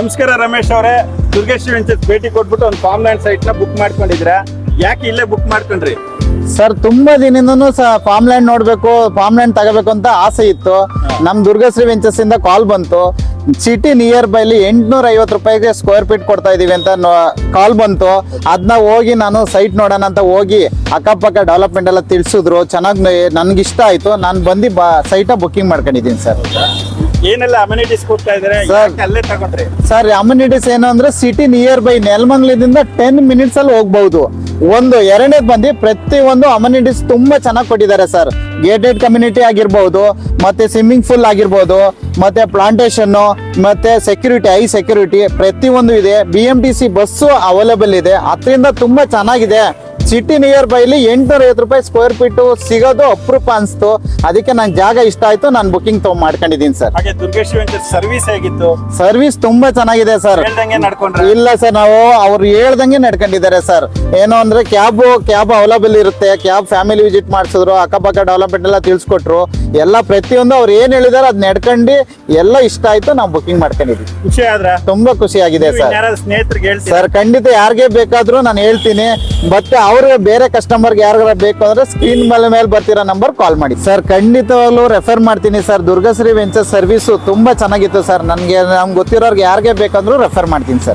ನಮಸ್ಕಾರ ರಮೇಶ್ ಅವರೇ, ದುರ್ಗೇಶ್ವರಿ ವೆಂಚರ್ಸ್ ಭೇಟಿ ಕೊಟ್ಬಿಟ್ಟು ಒಂದು ಫಾರ್ಮ್ ಲ್ಯಾಂಡ್ ಸೈಟ್ ನ ಬುಕ್ ಮಾಡ್ಕೊಂಡಿದ್ರ. ಯಾಕೆ ಇಲ್ಲೇ ಬುಕ್ ಮಾಡ್ಕೊಂಡ್ರಿ? ಸರ್ ತುಂಬಾ ದಿನದಿಂದನೂ ಫಾರ್ಮ್ ಲ್ಯಾಂಡ್ ನೋಡ್ಬೇಕು, ಫಾರ್ಮ್ ಲ್ಯಾಂಡ್ ತಗೋಬೇಕು ಅಂತ ಆಸೆ ಇತ್ತು. ನಮ್ ದುರ್ಗಶ್ರೀ ವೆಂಚರ್ಸ್ ಇಂದ ಕಾಲ್ ಬಂತು. ಸಿಟಿ ನಿಯರ್ ಬೈಲಿ 850 ರೂಪಾಯಿಗೆ ಸ್ಕ್ವೇರ್ ಫೀಟ್ ಕೊಡ್ತಾ ಇದೀವಿ ಅಂತ ಕಾಲ್ ಬಂತು. ಅದನ್ನ ಹೋಗಿ ನಾನು ಸೈಟ್ ನೋಡೋಣ ಅಂತ ಹೋಗಿ ಅಕ್ಕಪಕ್ಕ ಡೆವಲಪ್ಮೆಂಟ್ ಎಲ್ಲ ತಿಳಿಸಿದ್ರು. ಚೆನ್ನಾಗಿ ನನ್ಗೆ ಇಷ್ಟ ಆಯ್ತು. ನಾನು ಬಂದು ಸೈಟ್ ಬುಕಿಂಗ್ ಮಾಡ್ಕೊಂಡಿದ್ದೀನಿ ಸರ್. ಏನೆಲ್ಲ ಅಮ್ಯುನಿಟೀಸ್ ಕೊಡ್ತಾ ಇದಾರೆ? ಯಾಕೆ ಅಲ್ಲೇ ತಗೊಂಡ್ರಿ? ಸರ್ ಅಮ್ಯುನಿಟೀಸ್ ಏನು ಅಂದ್ರೆ ಸಿಟಿ ನಿಯರ್ ಬೈ ನೆಲಮಂಗಲದಿಂದ 10 ಮಿನಿಟ್ಸ್ ಅಲ್ಲಿ ಹೋಗ್ಬಹುದು. ಎರಡನೇದು ಬಂದು ಪ್ರತಿಯೊಂದು ಅಮ್ಯುನಿಟೀಸ್ ತುಂಬಾ ಚೆನ್ನಾಗಿ ಕೊಟ್ಟಿದ್ದಾರೆ ಸರ್. ಗೇಟೆಡ್ ಕಮ್ಯುನಿಟಿ ಆಗಿರ್ಬಹುದು, ಮತ್ತೆ ಸ್ವಿಮ್ಮಿಂಗ್ ಪೂಲ್ ಆಗಿರ್ಬಹುದು, ಮತ್ತೆ ಪ್ಲಾಂಟೇಶನ್, ಮತ್ತೆ ಸೆಕ್ಯೂರಿಟಿ, ಹೈ ಸೆಕ್ಯೂರಿಟಿ ಪ್ರತಿಯೊಂದು ಇದೆ. BMTC ಬಸ್ಸು ಅವೈಲೇಬಲ್ ಇದೆ. ಅದರಿಂದ ತುಂಬಾ ಚೆನ್ನಾಗಿದೆ. ಸಿಟಿ ನಿಯರ್ ಬೈಲಿ 850 ರೂಪಾಯಿ ಸ್ಕ್ವೇರ್ ಫೀಟ್ ಸಿಗೋದು ಅಪರೂಪ ಅನ್ಸ್ತು. ಅದಕ್ಕೆ ನಂಗೆ ಜಾಗ ಇಷ್ಟ ಆಯ್ತು, ನಾನು ಬುಕಿಂಗ್ ಮಾಡ್ಕೊಂಡಿದ್ದೀನಿ ಸರ್. ಹಾಗೆ ದುರ್ಗೇಶ್ವರಿ ವೆಂಚರ್ಸ್ ಸರ್ವಿಸ್ ಹೇಗಿತ್ತು? ಸರ್ವಿಸ್ ತುಂಬಾ ಚೆನ್ನಾಗಿದೆ ಸರ್. ಹೇಳ್ದಂಗೆ ನಡ್ಕೊಂಡ್ರೆ? ಇಲ್ಲ ಸರ್, ನಾವು ಅವ್ರು ಹೇಳ್ದಂಗೆ ನಡ್ಕೊಂಡಿದ್ದಾರೆ ಸರ್. ಏನು ಅಂದ್ರೆ ಕ್ಯಾಬ್ ಅವೈಲೇಬಲ್ ಇರುತ್ತೆ. ಕ್ಯಾಬ್ ಫ್ಯಾಮಿಲಿ ವಿಸಿಟ್ ಮಾಡಿಸಿದ್ರು, ಅಕ್ಕಪಕ್ಕ ಡೆವಲಪ್ಮೆಂಟ್ ಎಲ್ಲ ತಿಳಿಸ್ಕೊಟ್ರು. ಎಲ್ಲ ಪ್ರತಿಯೊಂದು ಅವ್ರು ಏನ್ ಹೇಳಿದಾರೆ ಅದ್ ನಡ್ಕೊಂಡು ಎಲ್ಲ ಇಷ್ಟ ಆಯ್ತು. ನಾವು ಬುಕಿಂಗ್ ಮಾಡ್ಕೊಂಡಿದ್ವಿ. ಖುಷಿ ಆದ್ರ? ತುಂಬಾ ಖುಷಿ ಆಗಿದೆ ಸರ್. ಸ್ನೇಹಿತರಿಗೆ ಹೇಳ್ತೀನಿ ಸರ್, ಖಂಡಿತ ಯಾರಿಗೆ ಬೇಕಾದ್ರೂ ನಾನು ಹೇಳ್ತೀನಿ. ಮತ್ತೆ ಅವ್ರಿಗೆ ಬೇರೆ ಕಸ್ಟಮರ್ಗೆ ಯಾರಿಗಾರ ಬೇಕು ಅಂದ್ರೆ ಸ್ಕ್ರೀನ್ ಮೇಲೆ ಬರ್ತಿರೋ ನಂಬರ್ ಕಾಲ್ ಮಾಡಿ ಸರ್. ಖಂಡಿತವಾಗ್ಲೂ ರೆಫರ್ ಮಾಡ್ತೀನಿ ಸರ್. ದುರ್ಗಶ್ರೀ ವೆಂಚರ್ಸ್ ಸರ್ವಿಸ್ ತುಂಬಾ ಚೆನ್ನಾಗಿತ್ತು ಸರ್. ನಮ್ಗೆ ಗೊತ್ತಿರೋರ್ಗೆ ಯಾರಿಗೆ ಬೇಕಂದ್ರೂ ರೆಫರ್ ಮಾಡ್ತೀನಿ ಸರ್.